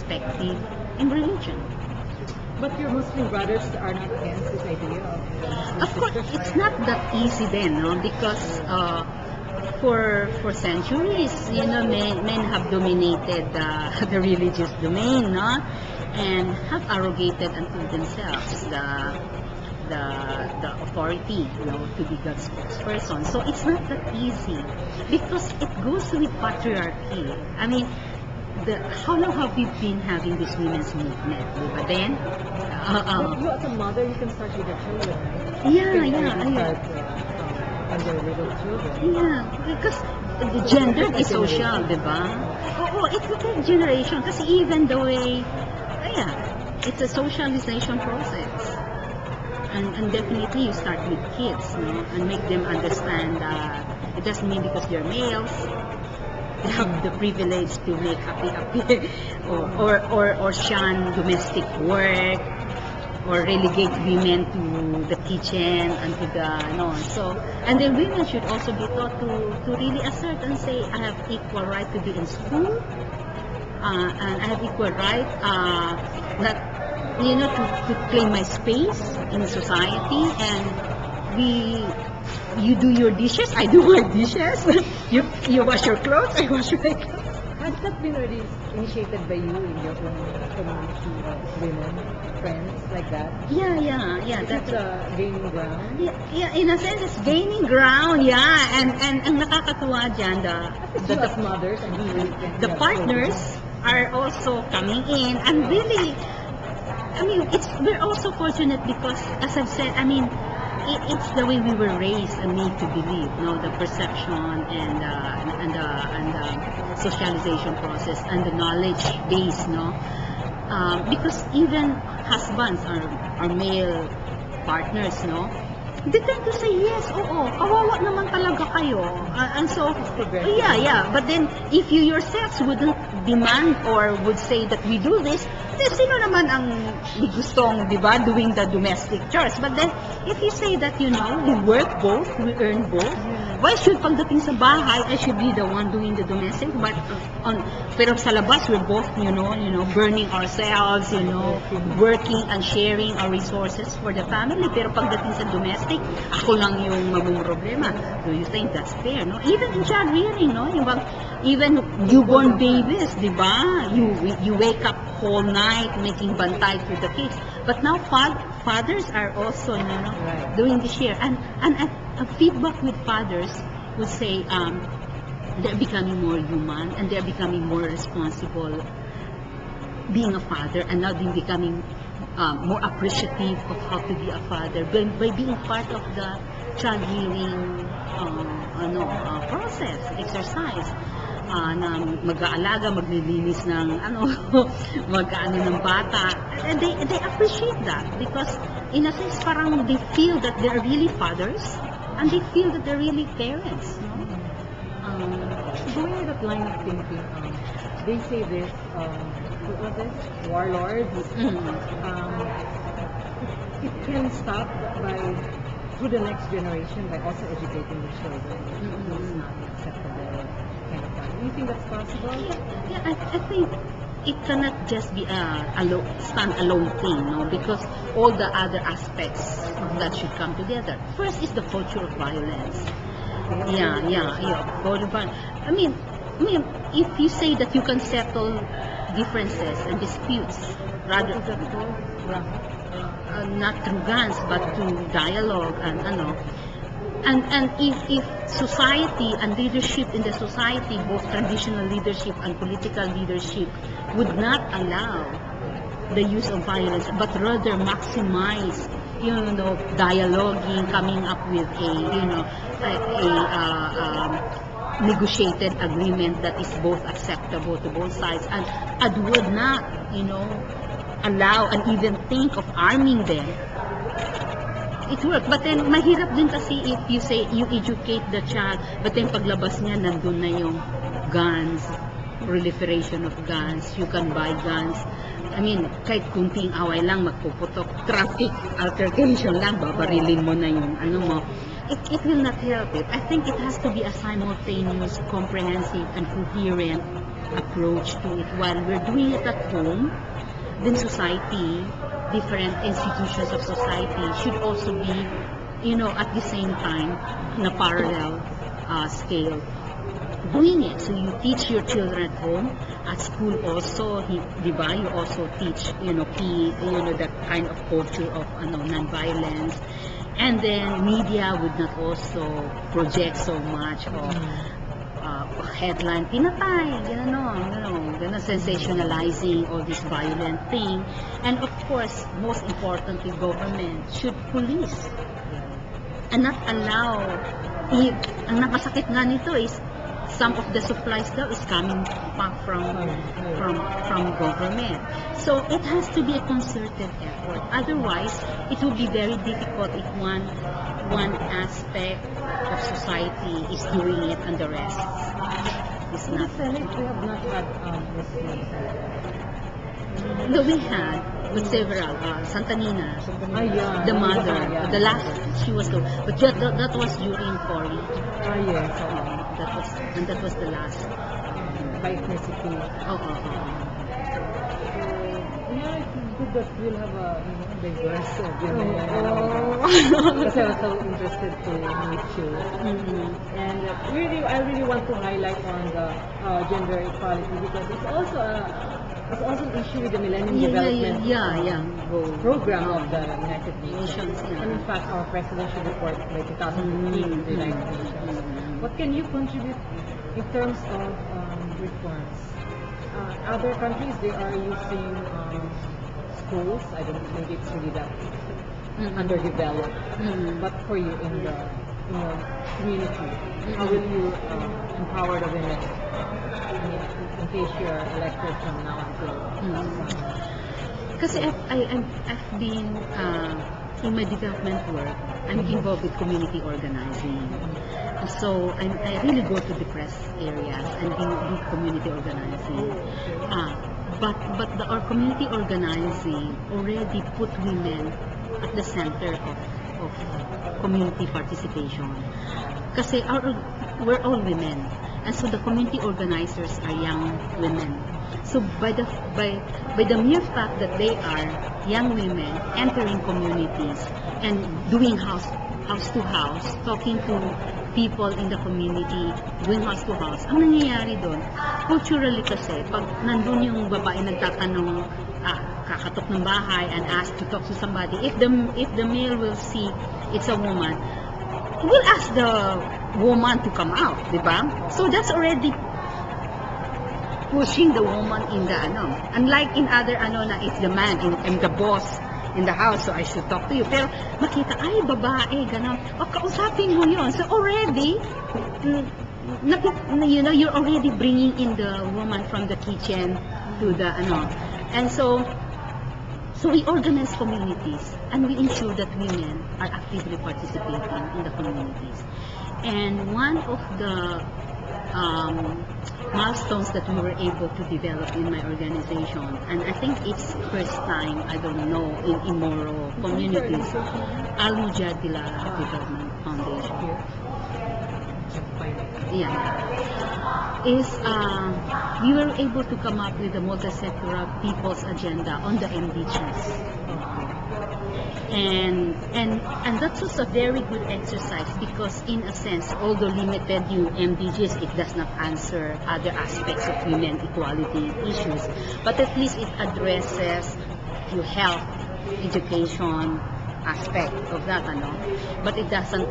perspective in religion. But your Muslim brothers are not against this idea of Muslim Of course, sisters, it's right? not that easy then, no? Because for centuries, men have dominated the religious domain, no? And have arrogated unto themselves the authority, to be God's spokesperson. So it's not that easy because it goes with patriarchy. I mean, how long have we been having this women's movement? But then, But you as a mother, you can start with your children, right? yeah, You can yeah, already yeah. start under little children. Yeah, because the gender is social, di ba? Oo, it will take generation. Kasi even the way, it's a socialization process. And definitely you start with kids, and make them understand that it doesn't mean because they're males, they have the privilege to make happy, or shun domestic work, or relegate women to the kitchen and to the so, and then women should also be taught to really assert and say, I have equal right to be in school, and I have equal right not to claim my space in society, and you do your dishes, I do my dishes. you wash your clothes, I wash my clothes. Has that been already initiated by you in your own community of women, friends, like that? Yeah. Is it gaining ground? Yeah, in a sense, it's gaining ground, yeah. And ang nakakatuwa dyan, You as mothers and the partners are also coming in, and really, I mean, we're also fortunate because, as I've said, I mean, it's the way we were raised and made to believe, the perception and the socialization process and the knowledge base, because even husbands are male partners, they tend to say yes, kawawa naman talaga kayo, and so yeah. But then if you yourselves wouldn't demand or would say that we do this, then sino naman ang gustong, di ba, doing the domestic chores? But then if you say that we work both, we earn both, why should pagdating sa bahay I should be the one doing the domestic, but pero sa labas we're both burning ourselves, working and sharing our resources for the family, pero pagdating sa domestic ako lang yung mamumroblema. Do you think that's fair? Even in child rearing, even newborn babies, di ba? You wake up whole night making bantay to the kids, but now fathers are also doing the share, and a feedback with fathers would say they're becoming more human and they're becoming more responsible being a father, and now they're becoming more appreciative of how to be a father by being part of the child rearing process, exercise. Na mag-aalaga, maglilinis ng ng bata. And they appreciate that because in a sense parang they feel that they're really fathers and they feel that they're really parents. Going with that line of thinking, they say this, what was it? Warlords. It can stop through the next generation by also educating the children. It's not acceptable kind of thing. Do you think that's possible? Yeah, I think it cannot just be a stand-alone thing, because all the other aspects of that should come together. First is the culture of violence. Culture of violence. I mean, if you say that you can settle differences and disputes rather not through guns but through dialogue and if society and leadership in the society, both traditional leadership and political leadership, would not allow the use of violence but rather maximize dialoguing, coming up with a negotiated agreement that is both acceptable to both sides, and would not allow and even think of arming them, it works. But then mahirap din kasi if you say you educate the child, but then paglabas niya nandun na yung guns, proliferation of guns, you can buy guns. I mean, kahit kunting away lang, magpuputok, traffic altercation lang, babarilin mo na yung mo. it will not help it. I think it has to be a simultaneous, comprehensive, and coherent approach to it. While we're doing it at home, then society, different institutions of society should also be, at the same time, in a parallel scale, doing it. So you teach your children at home, at school also, diba, you also teach, that kind of culture of non-violence. And then media would not also project so much of headline, pinatay, gano'n, sensationalizing all this violent thing. And of course, most importantly, government should police and not allow, ang nakasakit nga nito is, some of the supplies daw is coming back from government. So it has to be a concerted effort. Otherwise, it will be very difficult if one aspect of society is doing it and the rest is In the not. Senate, we have not had Muslims. No, we had, but several. Santa Nina, Yeah. the mother, Yeah. the last, she was the, but that was during Cory. Yes. That was the last. By ethnicity. Yeah, it's good that we'll have a diverse women. Kasi I was so interested to meet you. And I really want to highlight on the gender equality because it's also an issue with the Millennium Development Program of the United Nations. And in fact, our president should report by 2015 to the United Nations. What can you contribute in terms of reforms? Other countries, they are using schools. I don't know, maybe it's really that underdeveloped. But for you in your community, how will you empower the women in case you're elected from now until? Kasi I've been in my development work, I'm involved with community organizing. So I really go to depressed areas and do community organizing. But our community organizing already put women at the center of community participation. Kasi we're all women, and so the community organizers are young women. So by the mere fact that they are young women entering communities and doing house to house, talking to people in the community, doing house to house, ang nangyayari doon, culturally kasi, pag nandun yung babae nagtatanong, kakatok ng bahay and ask to talk to somebody, if the male will see it's a woman, he will ask the woman to come out, di ba? So that's already pushing the woman in the unlike in other na it's the man and the boss in the house, so I should talk to you. Pero makita, ay, babae, gano'n. O, kausapin mo yun. So already, you're already bringing in the woman from the kitchen to the And so we organize communities and we ensure that women are actively participating in the communities. And one of the milestones that we were able to develop in my organization, and I think it's first time, I don't know, in Moro communities, Al-Mujadila Development Foundation. Is we were able to come up with a multi-sectoral people's agenda on the MDGs. And that was a very good exercise because in a sense, although limited yung MDGs, it does not answer other aspects of women equality issues, but at least it addresses your health, education aspect of that, but it doesn't